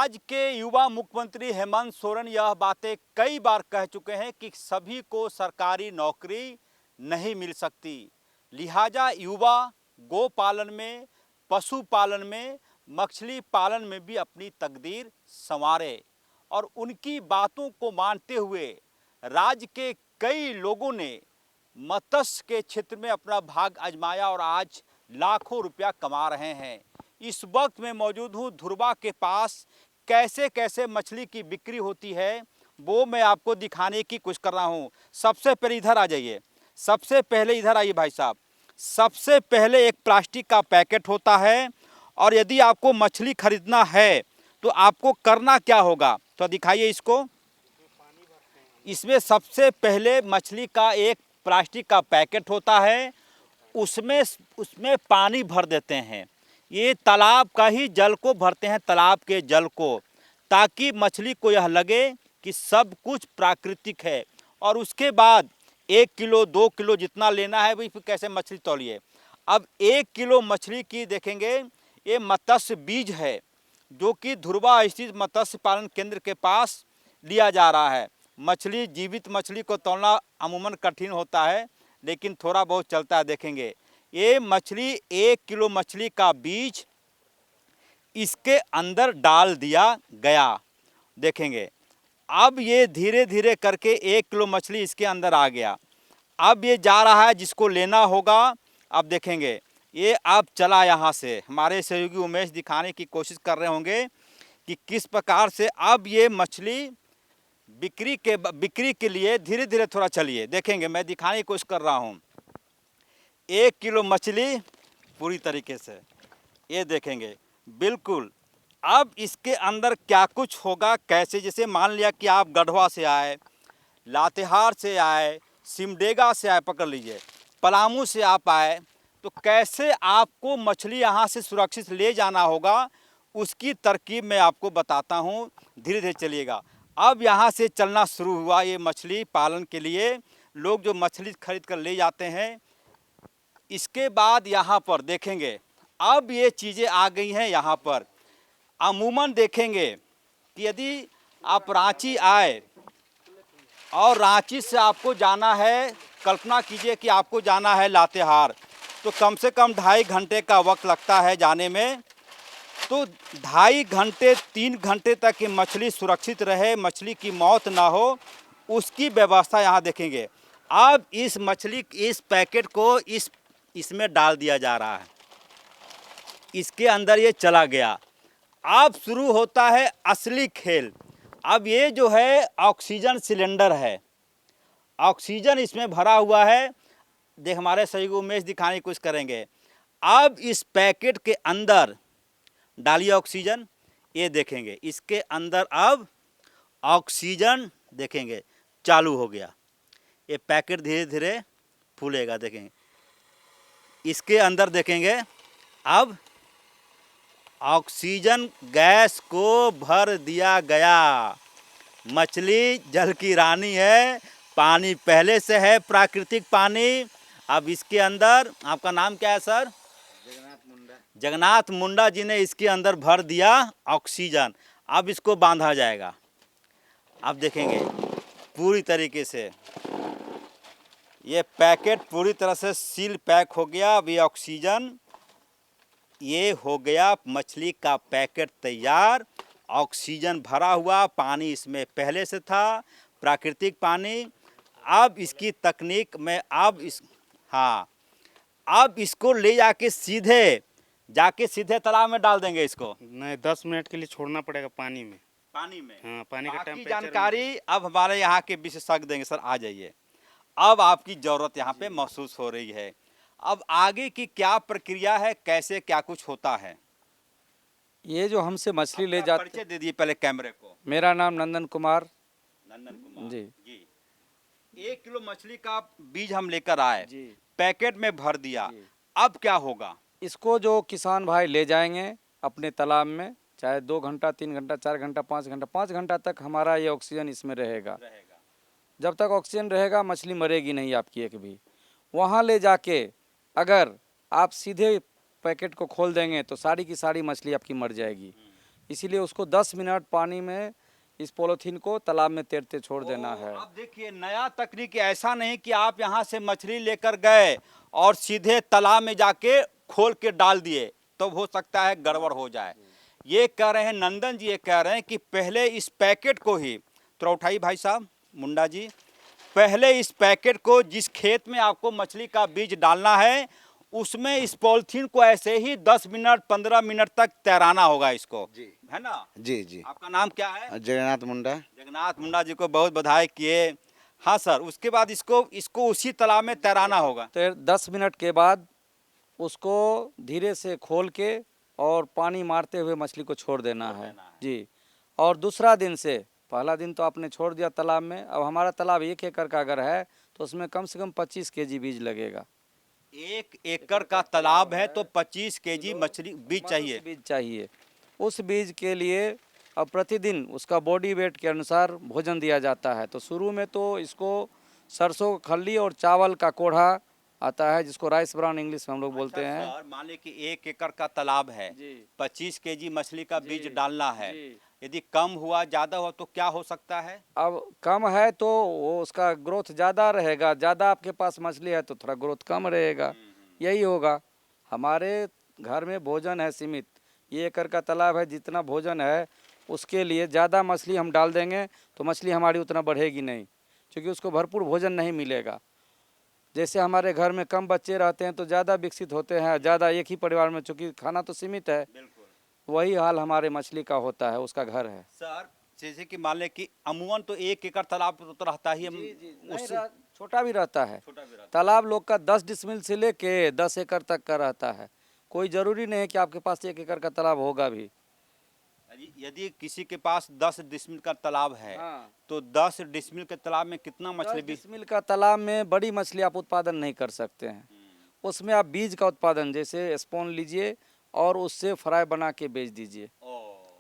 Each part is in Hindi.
राज्य के युवा मुख्यमंत्री हेमंत सोरेन यह बातें कई बार कह चुके हैं कि सभी को सरकारी नौकरी नहीं मिल सकती, लिहाजा युवा गोपालन में, पशुपालन में, मछली पालन में भी अपनी तकदीर संवारे। और उनकी बातों को मानते हुए राज्य के कई लोगों ने मत्स्य के क्षेत्र में अपना भाग आजमाया और आज लाखों रुपया कमा रहे हैं। इस वक्त मैं मौजूद हूँ धुर्बा के पास। कैसे कैसे मछली की बिक्री होती है वो मैं आपको दिखाने की कोशिश कर रहा हूँ। सबसे पहले इधर आ जाइए, सबसे पहले इधर आइए भाई साहब। सबसे पहले एक प्लास्टिक का पैकेट होता है और यदि आपको मछली खरीदना है तो आपको करना क्या होगा, तो दिखाइए इसको। इसमें सबसे पहले मछली का एक प्लास्टिक का पैकेट होता है, उसमें पानी भर देते हैं। ये तालाब का ही जल को भरते हैं, तालाब के जल को, ताकि मछली को यह लगे कि सब कुछ प्राकृतिक है। और उसके बाद 1 किलो 2 किलो जितना लेना है भाई, फिर कैसे मछली तौलिए। अब 1 किलो मछली की देखेंगे, ये मत्स्य बीज है जो कि धुर्बा स्थित मत्स्य पालन केंद्र के पास लिया जा रहा है। मछली, जीवित मछली को तौलना अमूमन कठिन होता है, लेकिन थोड़ा बहुत चलता है। देखेंगे ये मछली, 1 किलो मछली का बीज इसके अंदर डाल दिया गया। देखेंगे अब ये धीरे धीरे करके 1 किलो मछली इसके अंदर आ गया। अब ये जा रहा है जिसको लेना होगा। अब देखेंगे ये अब चला यहाँ से। हमारे सहयोगी उमेश दिखाने की कोशिश कर रहे होंगे कि किस प्रकार से अब ये मछली बिक्री के लिए धीरे धीरे थोड़ा चलिए। देखेंगे मैं दिखाने की कोशिश कर रहा हूँ। 1 किलो मछली पूरी तरीके से ये देखेंगे बिल्कुल। अब इसके अंदर क्या कुछ होगा, कैसे, जैसे मान लिया कि आप गढ़वा से आए, लातेहार से आए, सिमडेगा से आए, पकड़ लीजिए, पलामू से आप आए, तो कैसे आपको मछली यहाँ से सुरक्षित ले जाना होगा उसकी तरकीब मैं आपको बताता हूँ। धीरे धीरे चलिएगा। अब यहाँ से चलना शुरू हुआ ये मछली पालन के लिए, लोग जो मछली खरीद कर ले जाते हैं। इसके बाद यहाँ पर देखेंगे अब ये चीज़ें आ गई हैं यहाँ पर। अमूमन देखेंगे कि यदि आप रांची आए और रांची से आपको जाना है, कल्पना कीजिए कि आपको जाना है लातेहार, तो कम से कम 2.5 घंटे का वक्त लगता है जाने में। तो 2.5 घंटे 3 घंटे तक ये मछली सुरक्षित रहे, मछली की मौत ना हो, उसकी व्यवस्था यहाँ देखेंगे। अब इस मछली, इस पैकेट को इसमें डाल दिया जा रहा है, इसके अंदर ये चला गया। अब शुरू होता है असली खेल। अब ये जो है ऑक्सीजन सिलेंडर है, ऑक्सीजन इसमें भरा हुआ है। देख हमारे सहयोगी उमेश दिखाने की कोशिश करेंगे। अब इस पैकेट के अंदर डालिए ऑक्सीजन, ये देखेंगे इसके अंदर अब ऑक्सीजन देखेंगे चालू हो गया। ये पैकेट धीरे धीरे फूलेगा। देखेंगे इसके अंदर देखेंगे अब ऑक्सीजन गैस को भर दिया गया। मछली जल की रानी है, पानी पहले से है प्राकृतिक पानी। अब इसके अंदर, आपका नाम क्या है सर? जगन्नाथ मुंडा जी ने इसके अंदर भर दिया ऑक्सीजन। अब इसको बांधा जाएगा। अब देखेंगे पूरी तरीके से ये पैकेट पूरी तरह से सील पैक हो गया। अब ये ऑक्सीजन, ये हो गया मछली का पैकेट तैयार। ऑक्सीजन भरा हुआ, पानी इसमें पहले से था, प्राकृतिक पानी। अब इसकी तकनीक में अब इसको ले जाके सीधे तालाब में डाल देंगे। इसको नहीं, 10 मिनट के लिए छोड़ना पड़ेगा पानी में। हाँ, पानी का टेम्परेचर जानकारी अब हमारे यहाँ के विशेषज्ञ देंगे। सर आ जाइए। अब आपकी ज़रूरत यहाँ पे महसूस हो रही है। अब आगे की क्या प्रक्रिया है, कैसे क्या कुछ होता है? ये जो हमसे मछली ले जाते, परिचय दे दिए पहले कैमरे को। मेरा नाम नंदन कुमार जी। 1 किलो मछली का बीज हम लेकर आए जी, पैकेट में भर दिया। अब क्या होगा? इसको जो किसान भाई ले जाएंगे अपने तालाब में, चाहे 2 घंटा 3 घंटा 4 घंटा 5 घंटा तक हमारा ये ऑक्सीजन इसमें रहेगा। जब तक ऑक्सीजन रहेगा मछली मरेगी नहीं आपकी एक भी। वहाँ ले जाके अगर आप सीधे पैकेट को खोल देंगे तो सारी की सारी मछली आपकी मर जाएगी। इसीलिए उसको 10 मिनट पानी में इस पॉलीथीन को तालाब में तैरते छोड़ देना है। अब देखिए नया तकनीक ऐसा नहीं कि आप यहाँ से मछली लेकर गए और सीधे तालाब में जाके खोल के डाल दिए तो हो सकता है गड़बड़ हो जाए। ये कह रहे हैं नंदन जी, ये कह रहे हैं कि पहले इस पैकेट को ही तो उठाइए भाई साहब मुंडा जी, पहले इस पैकेट को जिस खेत में आपको मछली का बीज डालना है उसमें इस पॉलिथीन को ऐसे ही 10 मिनट 15 मिनट तक तैराना होगा इसको, जी है ना? जी जी। आपका नाम क्या है? जगन्नाथ मुंडा। जगन्नाथ मुंडा जी को बहुत बधाई किए। हाँ सर, उसके बाद इसको उसी तालाब में तैराना होगा। 10 मिनट के बाद उसको धीरे से खोल के और पानी मारते हुए मछली को छोड़ देना है जी। और दूसरा दिन से, पहला दिन तो आपने छोड़ दिया तालाब में, अब हमारा तालाब 1 एकड़ का अगर है तो उसमें कम से कम 25 केजी बीज लगेगा। 1 एकड़ का तालाब है तो 25 केजी मछली बीज चाहिए। बीज चाहिए। उस बीज के लिए अब प्रतिदिन उसका बॉडी वेट के अनुसार भोजन दिया जाता है। तो शुरू में तो इसको सरसों खल्ली और चावल का कोढ़ा आता है जिसको राइस ब्रान इंग्लिश में हम लोग बोलते हैं। सर मान लीजिए कि 1 एकड़ का तालाब है, 25 केजी मछली का बीज डालना है, यदि कम हुआ ज़्यादा हुआ तो क्या हो सकता है? अब कम है तो वो उसका ग्रोथ ज़्यादा रहेगा, ज़्यादा आपके पास मछली है तो थोड़ा ग्रोथ कम रहेगा, यही होगा। हमारे घर में भोजन है सीमित, ये एकड़ का तालाब है, जितना भोजन है उसके लिए ज़्यादा मछली हम डाल देंगे तो मछली हमारी उतना बढ़ेगी नहीं, क्योंकि उसको भरपूर भोजन नहीं मिलेगा। जैसे हमारे घर में कम बच्चे रहते हैं तो ज़्यादा विकसित होते हैं, ज़्यादा एक ही परिवार में, चूँकि खाना तो सीमित है, वही हाल हमारे मछली का होता है, उसका घर है। सर जैसे कि मान लें कि अमूमन तो 1 एकड़ तालाब तो रहता ही है, उससे छोटा भी रहता है। छोटा भी रहता तालाब लोग का 10 डिसमिल से लेके 10 एकड़ तक का रहता है। कोई ज़रूरी नहीं है कि आपके पास 1 एकड़ का तालाब होगा भी। है। यदि किसी के पास 10 डिसमिल का तालाब है तो 10 डिसमिल के तालाब में कितना मछली 10 डिसमिल का तालाब में बड़ी मछली आप उत्पादन नहीं कर सकते हैं। उसमें आप बीज का उत्पादन जैसे स्पॉन लीजिए और उससे फ्राई बना के बेच दीजिए।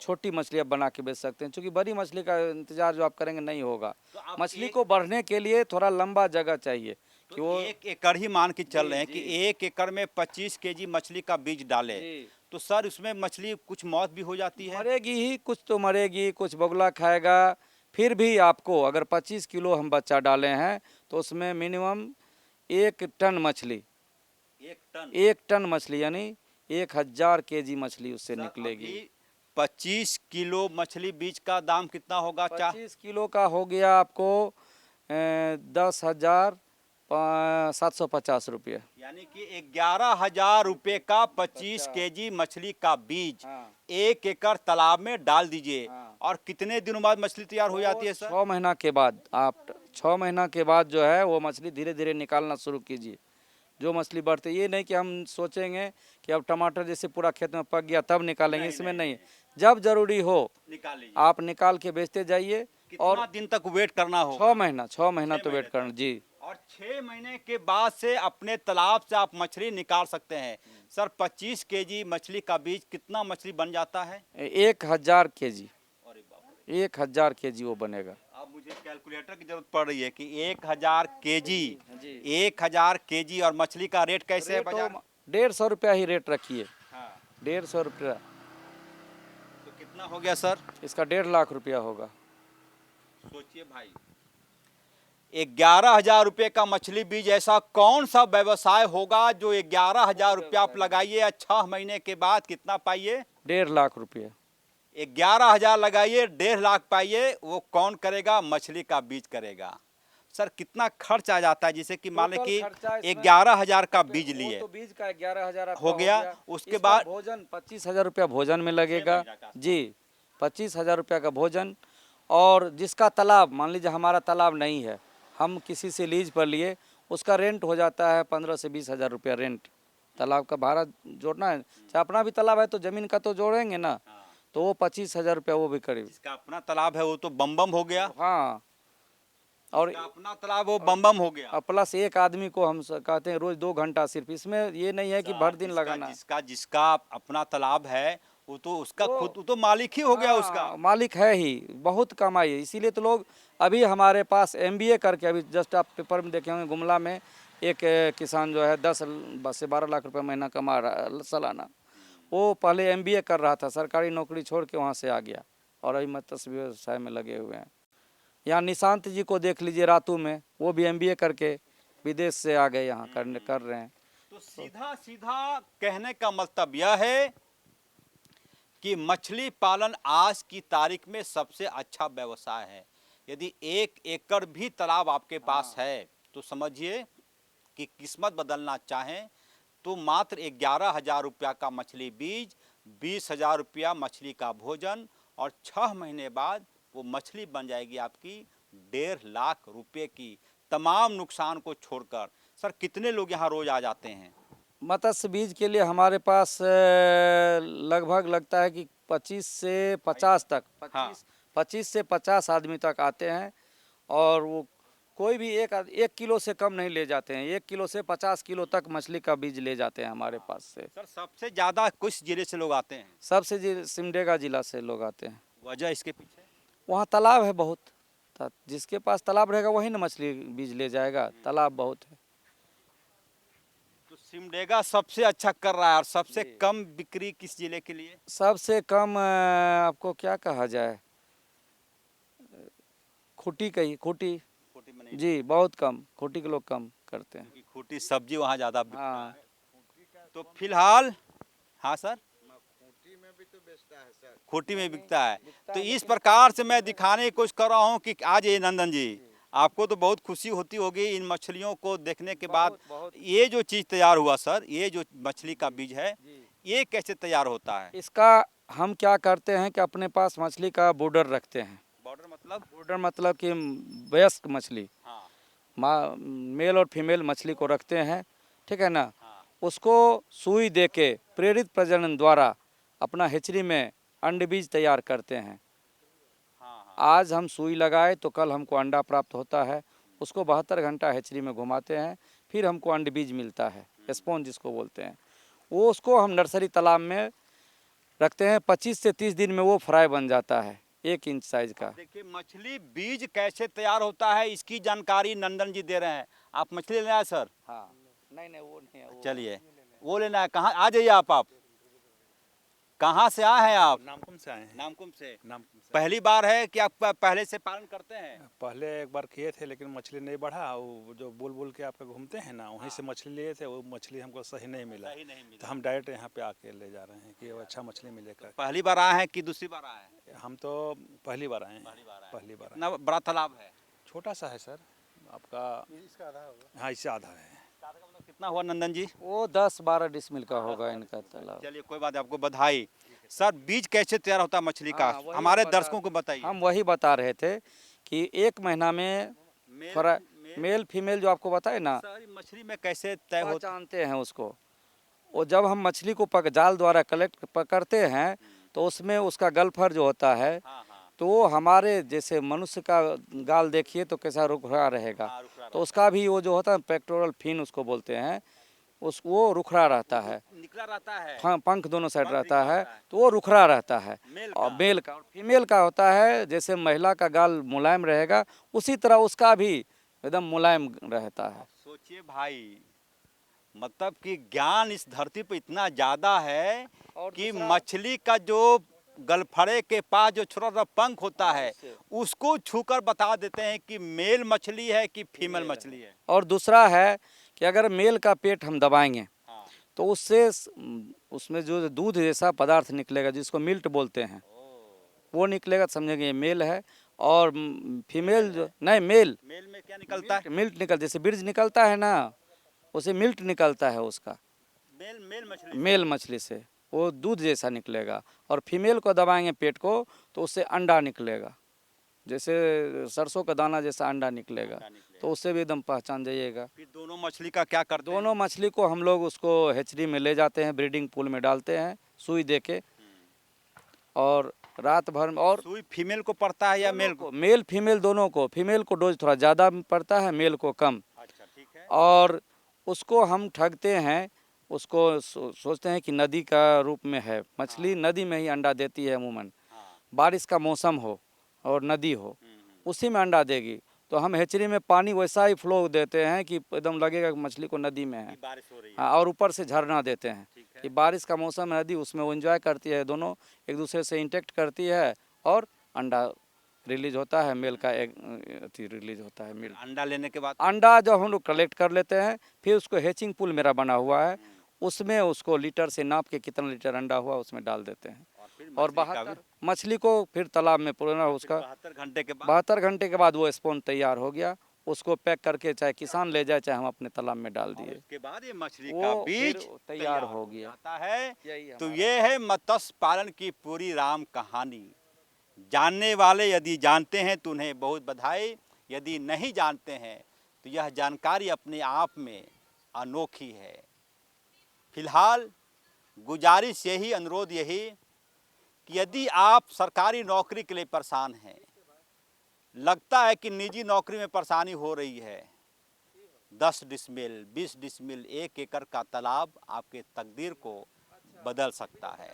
छोटी मछली आप बना के बेच सकते हैं, क्योंकि बड़ी मछली का इंतजार जो आप करेंगे नहीं होगा। मछली को बढ़ने के लिए थोड़ा लंबा जगह चाहिए कि वो 1 एकड़ ही मान के चल रहे हैं कि 1 एकड़ में 25 केजी मछली का बीज डाले तो सर उसमें मछली कुछ मौत भी हो जाती है? मरेगी ही, कुछ तो मरेगी, कुछ बगुला खाएगा। फिर भी आपको अगर 25 किलो हम बच्चा डाले हैं तो उसमें मिनिमम 1 टन मछली, 1 टन मछली यानी 1000 केजी मछली उससे निकलेगी। 25 किलो मछली बीज का दाम कितना होगा? 25 किलो का हो गया आपको 10,750 रुपये, यानी कि 11,000 रुपये का 25 केजी मछली का बीज 1 एकड़ तालाब में डाल दीजिए। और कितने दिनों बाद मछली तैयार हो जाती है सर? 6 महीना के बाद। आप 6 महीना के बाद जो है वो मछली धीरे धीरे निकालना शुरू कीजिए। जो मछली बढ़ते, ये नहीं कि हम सोचेंगे कि अब टमाटर जैसे पूरा खेत में पक गया तब निकालेंगे, इसमें नहीं। जब जरूरी हो आप निकाल के बेचते जाइए। और दिन तक वेट करना हो? 6 महीना तो वेट करना जी। और 6 महीने के बाद से अपने तालाब से आप मछली निकाल सकते हैं। सर 25 केजी मछली का बीज कितना मछली बन जाता है? 1000 केजी, 1000 केजी वो बनेगा। अब मुझे कैलकुलेटर की जरूरत पड़ रही है कि 1000 केजी, 1000 केजी और मछली का रेट कैसे है बाजार? 150 रुपया ही रेट रखिए। 150 रुपया तो कितना हो गया सर? इसका 1.5 लाख रुपया होगा। सोचिए भाई, 11,000 रुपये का मछली बीज, ऐसा कौन सा व्यवसाय होगा जो 11,000 रुपया आप लगाइए और 6 महीने के बाद कितना पाइए? 1.5 लाख रुपया। 11,000 लगाइए 1.5 लाख पाइए, वो कौन करेगा? मछली का बीज करेगा। सर कितना खर्च आ जाता है? जैसे कि मान लें कि 11,000 का बीज लिए तो बीज का 11,000 हो गया, उसके बाद भोजन 25,000 रुपया भोजन में लगेगा जी। 25,000 रुपया का भोजन। और जिसका तालाब, मान लीजिए हमारा तालाब नहीं है, हम किसी से लीज पर लिए, उसका रेंट हो जाता है 15 से 20,000 रुपया रेंट। तालाब का भाड़ा जोड़ना है, चाहे अपना भी तालाब है तो ज़मीन का तो जोड़ेंगे ना, तो वो 25,000 रुपया वो भी करीब। जिसका अपना तालाब है वो तो बम हो गया। हाँ, और अपना तालाब वो बम हो गया। प्लस एक आदमी को हम कहते हैं रोज 2 घंटा सिर्फ, इसमें ये नहीं है कि भर दिन लगाना। जिसका अपना तालाब है वो तो उसका खुद, वो तो मालिक ही हो गया, उसका मालिक है ही, बहुत कमाई है। इसीलिए तो लोग अभी हमारे पास MBA करके, अभी जस्ट आप पेपर में देखे होंगे गुमला में एक किसान जो है 10 से 12 लाख रुपए महीना कमा रहा है सालाना। वो पहले एमबीए कर रहा था, सरकारी नौकरी छोड़ के वहाँ से आ गया और अभी मत्स्य व्यवसाय में लगे हुए हैं। यहाँ निशांत जी को देख लीजिए, रातू में, वो भी एमबीए करके विदेश से आ गए, यहाँ कर रहे हैं। तो सीधा सीधा कहने का मतलब यह है कि मछली पालन आज की तारीख में सबसे अच्छा व्यवसाय है। यदि 1 एकड़ भी तालाब आपके पास है तो समझिए कि किस्मत बदलना चाहें तो मात्र 11,000 रुपया का मछली बीज, 20,000 रुपया मछली का भोजन और 6 महीने बाद वो मछली बन जाएगी आपकी 1.5 लाख रुपए की, तमाम नुकसान को छोड़कर। सर कितने लोग यहाँ रोज आ जाते हैं? मत्स्य बीज के लिए हमारे पास लगभग लगता है कि 25 से 50 तक, 25 से 50 आदमी तक आते हैं। और वो कोई भी एक किलो से कम नहीं ले जाते हैं, 1 किलो से 50 किलो तक मछली का बीज ले जाते हैं हमारे पास से। सर सबसे ज़्यादा किस जिले से लोग आते हैं? सबसे सिमडेगा जिला से लोग आते हैं। वजह इसके पीछे? वहाँ तालाब है बहुत, जिसके पास तालाब रहेगा वही ना मछली बीज ले जाएगा, तालाब बहुत है। तो सिमडेगा सबसे अच्छा कर रहा है और सबसे कम बिक्री किस जिले के लिए? सबसे कम आपको क्या कहा जाए, खूटी का ही, खूटी में नहीं, जी बहुत कम, खूटी के लोग कम करते हैं क्योंकि खूटी सब्जी वहाँ ज़्यादा बिकता हाँ। है। तो फिलहाल हाँ सर, खूटी में भी तो बेचता है सर। खूटी में बिकता है। तो इस प्रकार से मैं दिखाने की कोशिश कर रहा हूँ कि आज ये नंदन जी, आपको तो बहुत खुशी होती होगी इन मछलियों को देखने के बाद। ये जो चीज़ तैयार हुआ सर, ये जो मछली का बीज है, ये कैसे तैयार होता है? इसका हम क्या करते हैं कि अपने पास मछली का बॉर्डर रखते हैं। बॉर्डर मतलब कि वयस्क मछली, हाँ। मेल और फीमेल मछली को रखते हैं, ठीक है ना। हाँ। उसको सुई दे के प्रेरित प्रजनन द्वारा अपना हेचरी में अंड बीज तैयार करते हैं। हाँ। आज हम सुई लगाए तो कल हमको अंडा प्राप्त होता है, उसको 72 घंटा हेचरी में घुमाते हैं, फिर हमको अंड बीज मिलता है, स्पॉन्ज जिसको बोलते हैं। वो उसको हम नर्सरी तालाब में रखते हैं, 25 से 30 दिन में वो फ्राई बन जाता है, 1 इंच साइज का। देखिए मछली बीज कैसे तैयार होता है इसकी जानकारी नंदन जी दे रहे हैं। आप मछली लेना है सर? हाँ नहीं वो नहीं है, चलिए वो लेना है। कहाँ आ जाइए आप कहाँ से आए हैं आप? नामकुम से आए हैं। नामकुम से। नामकुम से पहली बार है कि आप पहले से पालन करते हैं? पहले एक बार किए थे लेकिन मछली नहीं बढ़ा। वो जो बुल के आपका घूमते हैं ना, वहीं से मछली लिए थे, वो मछली हमको सही नहीं मिला। तो हम डायरेक्ट यहाँ पे आके ले जा रहे हैं कि वो अच्छा मछली मिलेगा। पहली बार आए हैं कि दूसरी बार आए हैं? हम तो पहली बार आए हैं। पहली बार। कितना बड़ा तालाब है? छोटा सा है सर आपका, इसका आधा होगा। हाँ इससे आधा है। कितना हुआ नंदन जी? वो 10-12 डिसमिल का होगा इनका तालाब। चलिए कोई बात, आपको बधाई। सर बीज कैसे तैयार होता है मछली का, हाँ, हमारे दर्शकों को बताइए। हम वही बता रहे थे कि 1 महीना में मेल फीमेल जो आपको बताए ना, मछली में कैसे तय होता? पहचानते हैं उसको। वो जब हम मछली को जाल द्वारा कलेक्ट पकड़ते हैं तो उसमें उसका गल्फर जो होता है, तो वो हमारे जैसे मनुष्य का गाल देखिए तो कैसा रुखरा रहेगा, तो उसका भी वो जो होता है पेक्टोरल फिन उसको बोलते हैं, वो रुखरा रहता है, निकला रहता है। हाँ पंख दोनों साइड रहता है, तो वो रुखरा रहता है। और मेल का और फीमेल का होता है, जैसे महिला का गाल मुलायम रहेगा उसी तरह उसका भी एकदम मुलायम रहता है। सोचिए भाई, मतलब कि ज्ञान इस धरती पर इतना ज़्यादा है कि मछली का जो गलफड़े के पास जो छोटा सा पंख होता है उसको छूकर बता देते हैं कि मेल मछली है कि फीमेल मछली है। और दूसरा है कि अगर मेल का पेट हम दबाएंगे तो उससे उसमें जो दूध जैसा पदार्थ निकलेगा जिसको मिल्ट बोलते हैं, वो निकलेगा, समझेंगे ये मेल है। और फीमेल जो नहीं, मेल में क्या निकलता है? मिल्ट निकल, जैसे बीज निकलता है ना, उसे मिल्ट निकलता है उसका, मेल मछली से वो दूध जैसा निकलेगा। और फीमेल को दबाएंगे पेट को तो उससे अंडा निकलेगा, जैसे सरसों का दाना जैसा अंडा निकलेगा, तो उससे भी एकदम पहचान जाइएगा। फिर दोनों मछली का क्या करते हैं? दोनों मछली को हम लोग उसको हेचरी में ले जाते हैं, ब्रीडिंग पूल में डालते हैं सुई दे के, और रात भर में। और सुई फीमेल को पड़ता है या मेल को? मेल फीमेल दोनों को। फीमेल को डोज थोड़ा ज़्यादा पड़ता है, मेल को कम। अच्छा ठीक है। और उसको हम ठगते हैं, उसको सोचते हैं कि नदी का रूप में है मछली, नदी में ही अंडा देती है अमूमन, बारिश का मौसम हो और नदी हो उसी में अंडा देगी। तो हम हेचरी में पानी वैसा ही फ्लो देते हैं कि एकदम लगेगा कि मछली को नदी में है। बारिश हो रही है। हाँ, और ऊपर से झरना देते हैं ये बारिश का मौसम है, नदी उसमें वो एंजॉय करती है, दोनों एक दूसरे से इंटेक्ट करती है और अंडा रिलीज होता है, मेल का एक रिलीज होता है मेल। अंडा लेने के बाद अंडा जब हम लोग कलेक्ट कर लेते हैं, फिर उसको हैचिंग पूल मेरा बना हुआ है, उसमें उसको लीटर से नाप के कितना लीटर अंडा हुआ उसमें डाल देते हैं। और 72 मछली को फिर तालाब में पूरा उसका 72 घंटे के बाद वो स्पॉन तैयार हो गया, उसको पैक करके चाहे किसान ले जाए चाहे हम अपने तालाब में डाल दिए, उसके बाद ये मछली वो का फिर बीज तैयार हो गया। आता है। यही तो हमारा- ये है मत्स्य पालन की पूरी राम कहानी। जानने वाले यदि जानते हैं तो उन्हें बहुत बधाई, यदि नहीं जानते हैं तो यह जानकारी अपने आप में अनोखी है। फिलहाल गुजारिश यही, अनुरोध यही कि यदि आप सरकारी नौकरी के लिए परेशान हैं, लगता है कि निजी नौकरी में परेशानी हो रही है, 10 डिसमिल 20 डिसमिल 1 एकड़ का तालाब आपके तकदीर को बदल सकता है।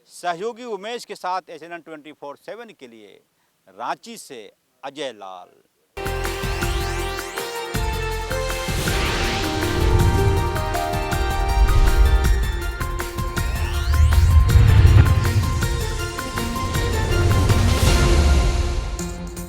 सहयोगी उमेश के साथ SNN 24/7 के लिए रांची से अजय लाल।